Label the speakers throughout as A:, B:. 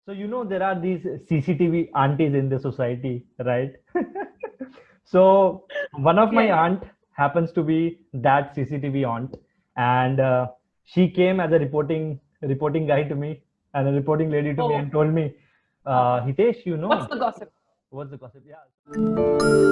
A: So there are these CCTV aunties in the society, right? So one of my
B: Yes.
A: aunt happens to be that CCTV aunt, and she came as a reporting guy to me and a reporting lady to me
B: Oh,
A: and told me, Hitesh,
B: what's the gossip?
A: what's the gossip? Yeah.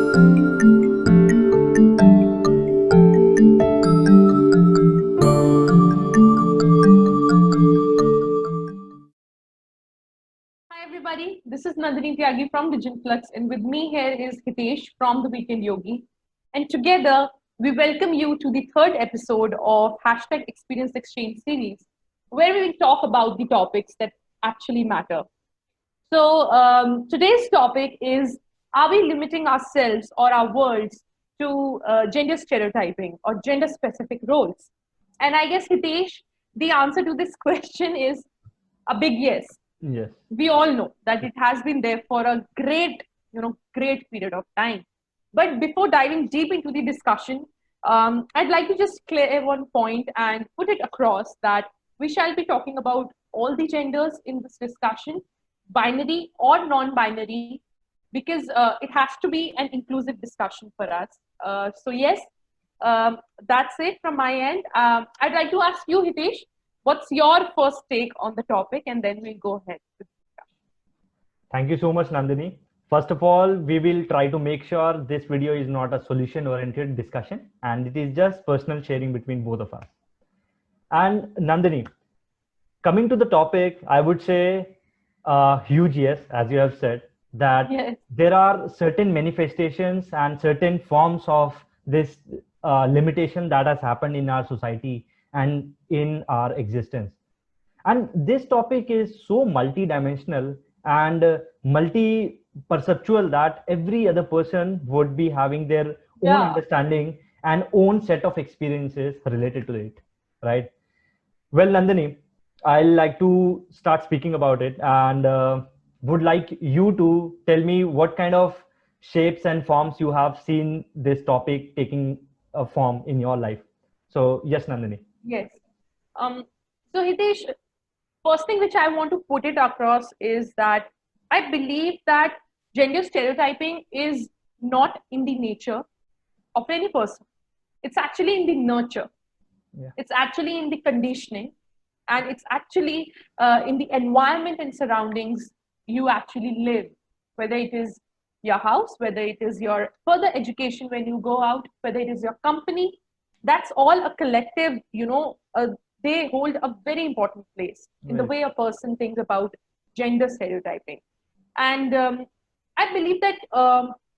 B: Hi, everybody. This is Nandini Tyagi from Digital and with me here is Hitesh from The Weekend Yogi. And together, we welcome you to the third episode of Hashtag Experience Exchange series, where we will talk about the topics that actually matter. So, today's topic is, are we limiting ourselves or our worlds to gender stereotyping or gender specific roles? And I guess, Hitesh, the answer to this question is a big yes.
A: Yes.
B: We all know that it has been there for a great period of time. But before diving deep into the discussion, I'd like to just clear one point and put it across that we shall be talking about all the genders in this discussion, binary or non-binary, because it has to be an inclusive discussion for us. So yes, that's it from my end. I'd like to ask you, Hitesh, what's your first take on the topic, and then we'll go ahead with the discussion.
A: Thank you so much, Nandini. First of all, we will try to make sure this video is not a solution oriented discussion and it is just personal sharing between both of us. And Nandini, coming to the topic, I would say huge yes, as you have said, that
B: Yes.
A: there are certain manifestations and certain forms of this limitation that has happened in our society and in our existence. And this topic is so multi-dimensional and multi-perceptual that every other person would be having their own
B: Yeah.
A: understanding and own set of experiences related to it, right? Well, Nandini, I like to start speaking about it and would like you to tell me what kind of shapes and forms you have seen this topic taking a form in your life. So, yes, Nandini.
B: Yes. Um, so Hitesh, first thing which I want to put it across is that I believe that gender stereotyping is not in the nature of any person. It's actually in the nurture.
A: Yeah.
B: It's actually in the conditioning, and it's actually in the environment and surroundings you actually live, whether it is your house, whether it is your further education when you go out, whether it is your company. That's all a collective, they hold a very important place in the
A: Very
B: way a person thinks about gender stereotyping. And I believe that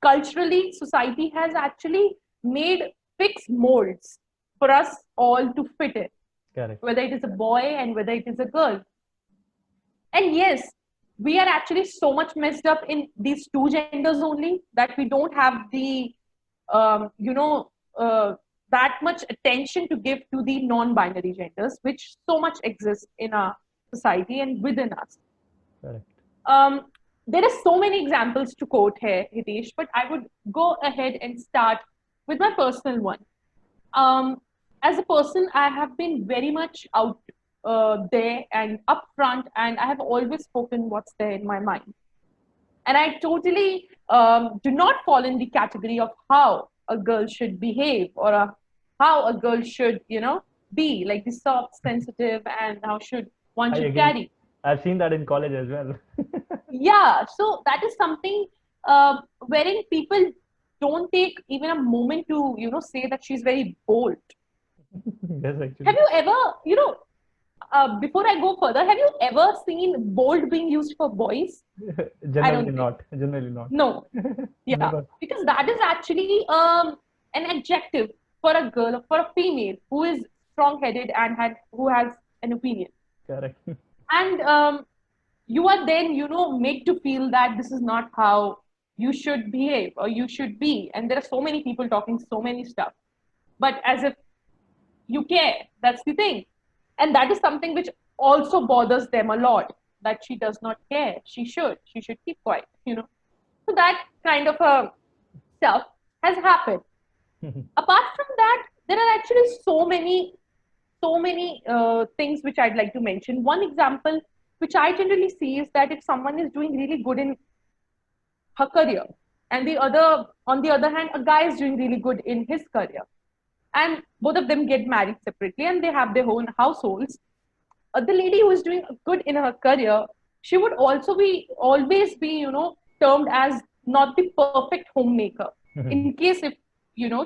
B: culturally, society has actually made fixed molds for us all to fit in,
A: correct.
B: whether it is a boy and whether it is a girl. And yes, we are actually so much messed up in these two genders only that we don't have the, um, you know, uh, that much attention to give to the non binary genders, which so much exists in our society and within us.
A: Correct.
B: Um, there are so many examples to quote here, Hitesh, but I would go ahead and start with my personal one. As a person, I have been very much out there and upfront, and I have always spoken what's there in my mind. And I totally do not fall in the category of how a girl should behave or how a girl should, be like the soft, sensitive, and how should one
A: I
B: should
A: agree.
B: carry.
A: I've seen that in college as well.
B: Yeah, so that is something wherein people don't take even a moment to, say that she's very bold.
A: Yes, actually.
B: Have you ever, before I go further, have you ever seen bold being used for boys? I
A: Generally
B: don't think.
A: not. Generally not.
B: No. Yeah,
A: Never.
B: because that is actually an adjective for a girl or for a female who is strong-headed and who has an opinion.
A: Correct.
B: And you are then, made to feel that this is not how you should behave or you should be. And there are so many people talking so many stuff, but as if you care. That's the thing. And that is something which also bothers them a lot, that she does not care. She should keep quiet, So that kind of a stuff has happened. Apart from that, there are actually so many things which I'd like to mention. One example which I generally see is that if someone is doing really good in her career, and on the other hand, a guy is doing really good in his career, and both of them get married separately and they have their own households, the lady who is doing good in her career, she would also be always be, termed as not the perfect homemaker. In case if,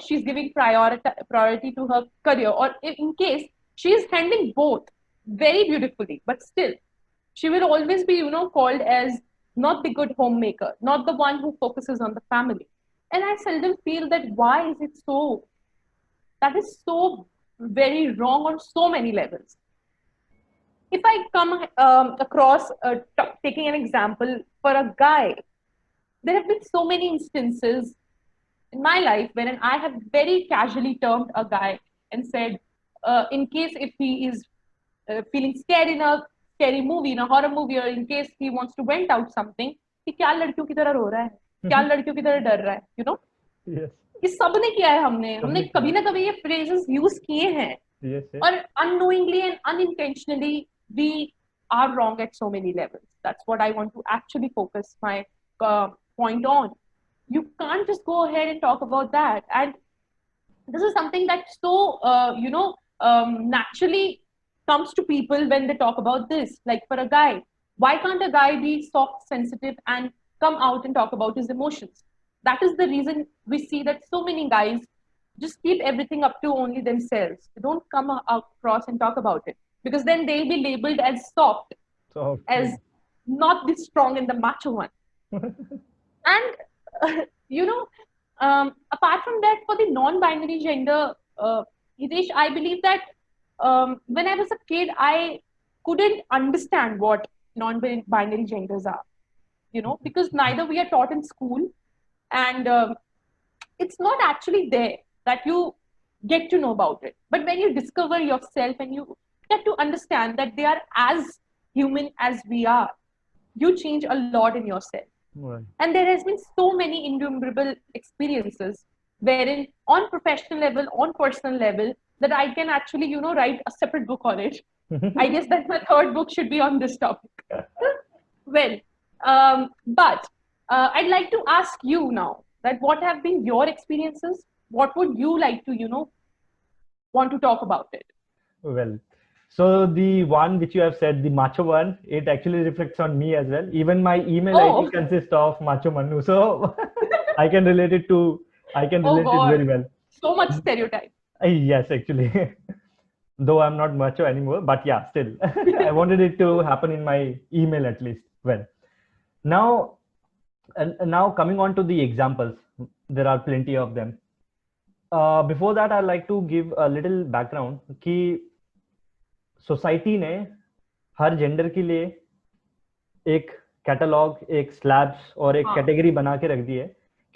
B: she's giving priority to her career, or in case she is handling both very beautifully, but still she will always be, called as not the good homemaker, not the one who focuses on the family. And I seldom feel that why is it so, that is so very wrong on so many levels. If I come across taking an example for a guy, there have been so many instances in my life wherein I have very casually termed a guy and said, in case if he is feeling scared in a scary movie, in a horror movie, or in case he wants to vent out something, कि क्या लड़कियों की तरह रो रहा है, क्या लड़कियों की तरह डर रहा है,
A: Yes.
B: ये सबने किया है, हमने
A: सबने किया
B: कभी ना कभी ये phrases use किए हैं.
A: Yes, yes.
B: Or unknowingly and unintentionally, we are wrong at so many levels. That's what I want to actually focus my point on. You can't just go ahead and talk about that. And this is something that so, naturally comes to people when they talk about this. Like for a guy, why can't a guy be soft, sensitive, and come out and talk about his emotions? That is the reason we see that so many guys just keep everything up to only themselves. They don't come across and talk about it, because then they'll be labeled as soft, as not the strong and the macho one. And apart from that, for the non-binary gender, Hitesh, I believe that when I was a kid, I couldn't understand what non-binary genders are, because neither we are taught in school, and it's not actually there that you get to know about it. But when you discover yourself and you get to understand that they are as human as we are, you change a lot in yourself.
A: Right.
B: And there has been so many innumerable experiences wherein on professional level, on personal level, that I can actually, write a separate book on it. I guess that my third book should be on this topic. Well, but I'd like to ask you now that what have been your experiences? What would you like to, want to talk about it?
A: Well, so the one which you have said, the macho one, it actually reflects on me as well. Even my email ID consists of Macho Manu, so I can relate it very well.
B: So much stereotype.
A: Yes, actually. Though I'm not macho anymore, but yeah, still, I wanted it to happen in my email at least. Well, now coming on to the examples, there are plenty of them. Before that, I'd like to give a little background कि society ने हर gender के लिए एक catalogue, एक slabs और एक category बना के रख दी है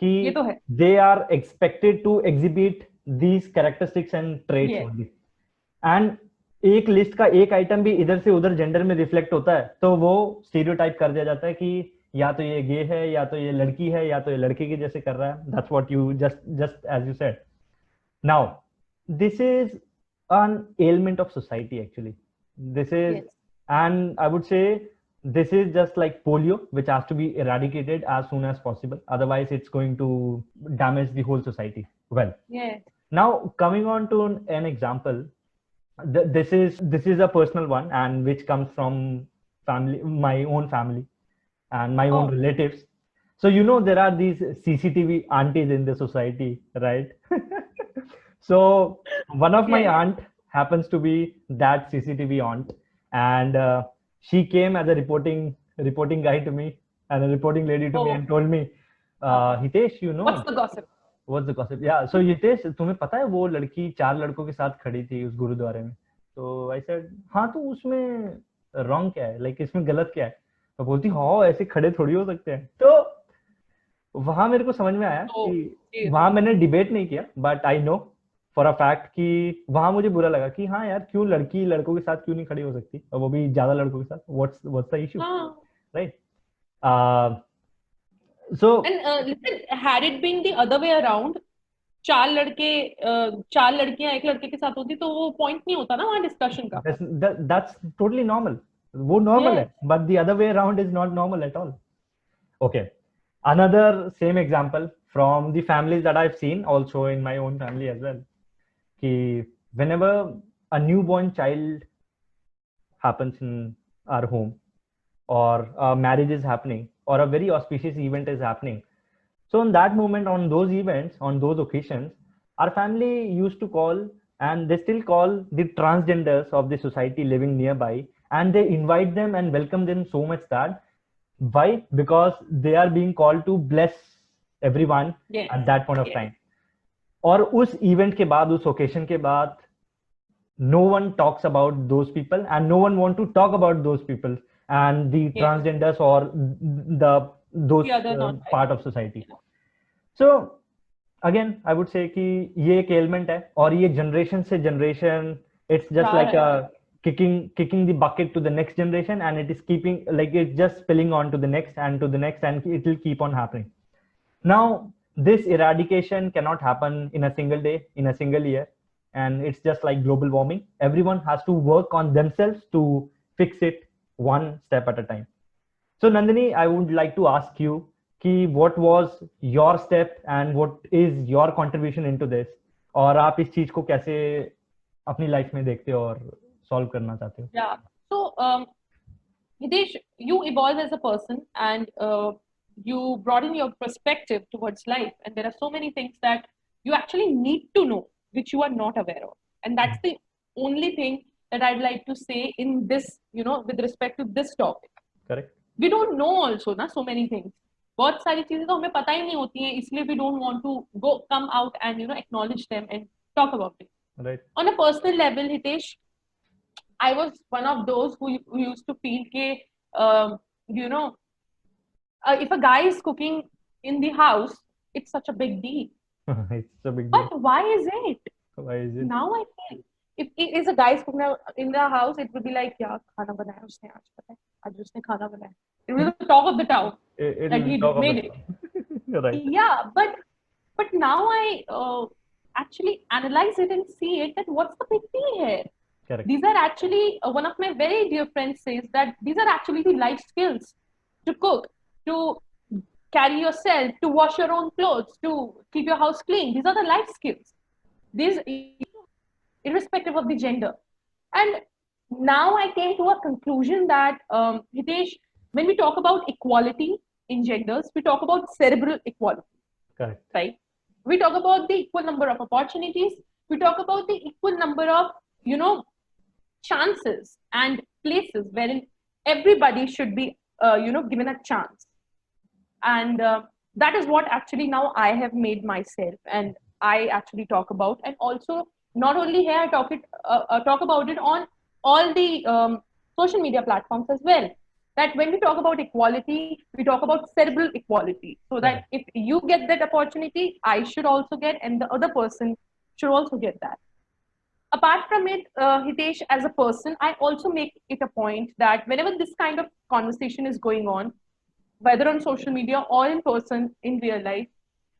A: कि they are expected to exhibit these characteristics and traits only, and एक लिस्ट का एक आइटम भी इधर से उधर जेंडर में रिफ्लेक्ट होता है तो वो स्टीरियोटाइप कर दिया जाता है कि या तो ये गे है, या तो ये लड़की है, या तो ये लड़के के जैसे कर रहा है. That's what you just as you said. Now this is an ailment of society actually. This is yes. And I would say this is just like polio, which has to be eradicated as soon as possible, otherwise it's going to damage the whole society. Well,
B: yes.
A: Now coming on to an example, this is a personal one, and which comes from family, my own family and my own relatives. So there are these CCTV aunties in the society, right? So one of my aunt happens to be that CCTV aunt, and she came as a reporting guy to me, and a reporting lady to me, and told me, Hitesh,
B: what's the gossip?
A: What's the gossip? Yeah. So Hitesh, तुम्हें पता है वो लड़की 4 लड़कों के साथ खड़ी थी उस गुरुद्वारे में? तो I said, हाँ, तो उसमें wrong क्या है? Like इसमें गलत क्या है? तो बोलती, हाँ, ऐसे खड़े थोड़ी हो सकते हैं. तो वहां मेरे को समझ में आया कि वहां मैंने डिबेट नहीं किया, but I know for a fact कि वहां मुझे बुरा लगा कि हाँ यार, क्यों लड़की लड़कों के साथ क्यों नहीं खड़ी हो सकती, और वो भी ज्यादा लड़कों के साथ. What's the issue, right? So
B: listen, had it been the other way around, 4 लड़कियां एक लड़के के साथ होती तो वो पॉइंट नहीं होता ना वहां डिस्कशन का.
A: That's totally normal, वो normal
B: Yes.
A: है, but the other way around is not normal at all. Okay, another same example from the families that I've seen also in my own family as well, कि whenever a newborn child happens in our home, or a marriage is happening, or a very auspicious event is happening, so in that moment, on those events, on those occasions, our family used to call, and they still call, the transgenders of the society living nearby, and they invite them and welcome them so much that, why? Because they are being called to bless everyone
B: Yes.
A: at that point of
B: Yes.
A: time. और उस event के बाद, उस occasion के बाद, no one talks about those people, and no one want to talk about those people and the
B: Yes.
A: transgenders or the those
B: The other non-binary.
A: part of society. So again, I would say कि ये एक element है, और ये generation से generation, it's just
B: जा
A: like
B: रहा
A: a kicking the bucket to the next generation, and it is keeping, like, it's just spilling on to the next and to the next, and it will keep on happening. Now, this eradication cannot happen in a single day, in a single year, and it's just like global warming. Everyone has to work on themselves to fix it one step at a time. So Nandini, I would like to ask you कि what was your step and what is your contribution into this, और आप इस चीज को कैसे अपनी life में देखते हो और सॉल्व करना चाहते हो?
B: Yeah. So, Hitesh, you evolve as a person, and you broaden your perspective towards life. And there are so many things that you actually need to know, which you are not aware of. And that's the only thing that I'd like to say in this, with respect to this topic.
A: Correct.
B: We don't know also ना so many things. बहुत सारी चीजें तो हमें पता ही नहीं होती हैं, इसलिए we don't want to come out and acknowledge them and talk about it.
A: Right.
B: On a personal level, Hitesh, I was one of those who used to feel that, if a guy is cooking in the house, it's such a big deal.
A: It's a big deal.
B: But why is it?
A: Why is it?
B: Now I feel, if it is a guy is cooking in the house, it would be like, yeah, खाना बनाया उसने आज, पता है, आज उसने खाना बनाया. It was the talk of the town
A: It
B: that
A: will
B: he
A: talk
B: made
A: about
B: it.
A: Right.
B: Yeah, but now I actually analyze it and see it, that what's the big deal here?
A: Correct.
B: These are actually, one of my very dear friends says that these are actually the life skills: to cook, to carry yourself, to wash your own clothes, to keep your house clean. These are the life skills. These, irrespective of the gender. And now I came to a conclusion that, Hitesh, when we talk about equality in genders, we talk about cerebral equality.
A: Correct.
B: Right? We talk about the equal number of opportunities. We talk about the equal number of, chances and places wherein everybody should be, given a chance. And that is what actually now I have made myself, and I actually talk about. And also, not only here, I talk about it on all the social media platforms as well. That when we talk about equality, we talk about cerebral equality. So that if you get that opportunity, I should also get, and the other person should also get that. Apart from it, Hitesh, as a person, I also make it a point that whenever this kind of conversation is going on, whether on social media or in person in real life,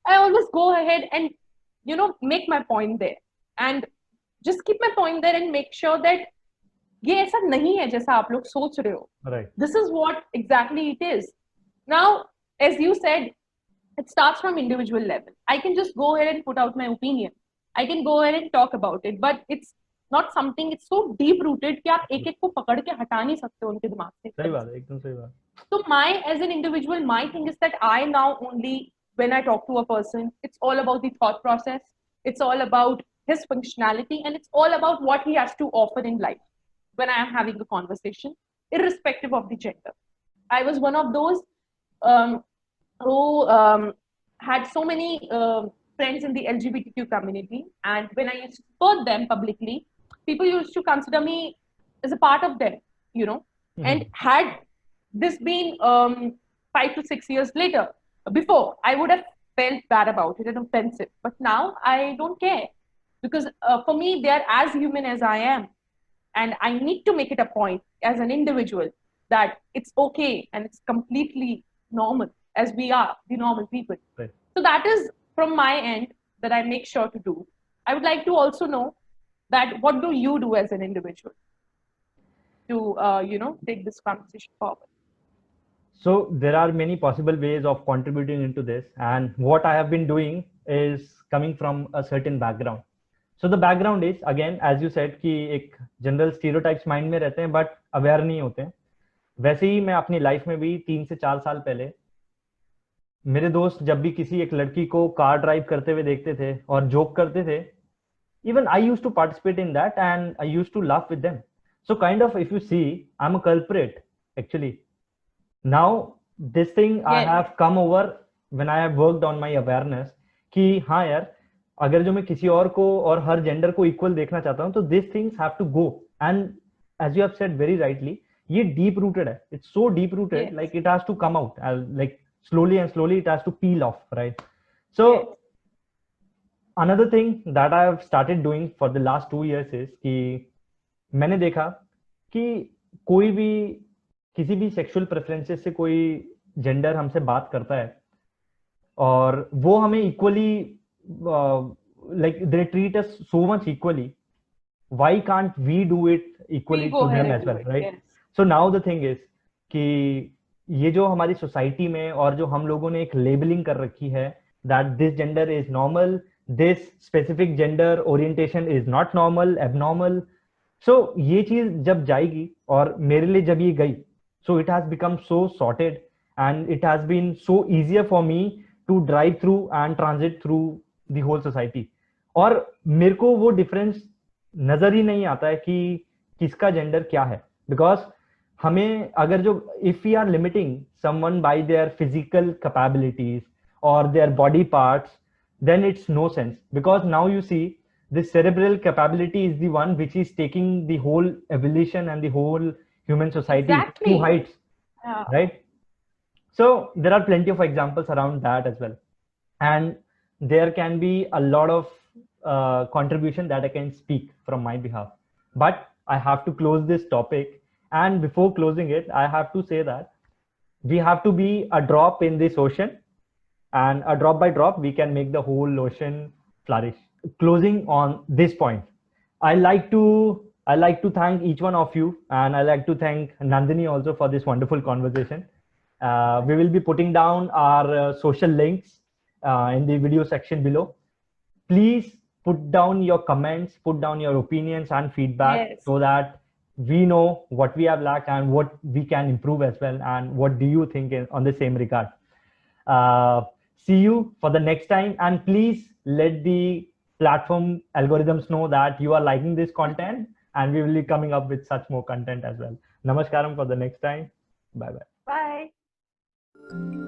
B: I always go ahead and, make my point there. And just keep my point there and make sure that ये ऐसा नहीं है जैसा आप लोग सोच रहे हो.
A: Right.
B: This is what exactly it is. Now, as you said, it starts from individual level. I can just go ahead and put out my opinion. I can go ahead and talk about it, but it's not something, it's so deep rooted कि आप एक एक को पकड़ के हटा नहीं सकते उनके दिमाग से.
A: सही बात है, एकदम सही बात.
B: So as an individual, my thing is that I now only, when I talk to a person, it's all about the thought process. It's all about his functionality, and it's all about what he has to offer in life when I am having a conversation, irrespective of the gender. I was one of those who had so many friends in the LGBTQ community, and when I used to support them publicly, people used to consider me as a part of them, and had this been 5 to 6 years later, before, I would have felt bad about it and offensive. But now I don't care, because for me, they are as human as I am. And I need to make it a point as an individual that it's okay and it's completely normal, as we are the normal people.
A: Right.
B: So that is from my end that I make sure to do. I would like to also know that what do you do as an individual? to, take this conversation forward?
A: So there are many possible ways of contributing into this, and what I have been doing is coming from a certain background. So the background is, again, as you said, कि एक general stereotypes mind में रहते हैं but aware नहीं होते हैं. वैसे ही मैं अपनी लाइफ में भी 3 से 4 साल पहले मेरे दोस्त जब भी किसी एक लड़की को कार ड्राइव करते हुए देखते थे और जोक करते थे, even I used to participate in that and I used to laugh with them. So kind of, if you see, I'm a culprit actually. Now this thing I
B: Yes.
A: have come over when I have worked on my awareness कि हाँ यार, अगर जो मैं किसी और को और हर जेंडर को इक्वल देखना चाहता हूँ तो this things have to go. And as you have said very rightly, ये डीप रूटेड है. It's so deep rooted,
B: Yes.
A: Like it has to come out, like slowly and slowly it has to peel off, right? So
B: Yes.
A: another thing that I have started doing for the last 2 years is कि मैंने देखा कि कोई भी किसी भी sexual preferences से कोई जेंडर हमसे बात करता है और वो हमें equally like they treat us so much equally, why can't we do it equally
B: We go
A: to
B: ahead
A: them
B: and
A: as
B: do
A: well,
B: it,
A: right?
B: yes.
A: So now the thing is कि ये जो हमारी society में और जो हम लोगों ने एक लेबलिंग कर रखी है that this gender is normal, this specific gender orientation is not normal, abnormal. So ये चीज जब जाएगी, और मेरे लिए जब ये गई, so it has become so sorted and it has been so easier for me to drive through and transit through the whole society. और मेरे को वो डिफरेंस नजर ही नहीं आता है कि किसका जेंडर क्या है, बिकॉज हमें अगर जो if we are limiting someone by their physical capabilities और their body parts, then it's no sense, because now you see the cerebral capability is the one which is taking the whole evolution and the whole human society to
B: Exactly.
A: heights,
B: Yeah.
A: right? So there are plenty of examples around that as well, and there can be a lot of contribution that I can speak from my behalf, but I have to close this topic, and before closing it I have to say that we have to be a drop in this ocean, and a drop by drop we can make the whole ocean flourish. Closing on this point, I like to thank each one of you, and I like to thank Nandini also for this wonderful conversation. We will be putting down our social links in the video section below. Please put down your comments, put down your opinions and feedback,
B: Yes.
A: so that we know what we have lacked and what we can improve as well, and what do you think on the same regard. See you for the next time, and please let the platform algorithms know that you are liking this content, and we will be coming up with such more content as well. Namaskaram for the next time. Bye bye.
B: Bye.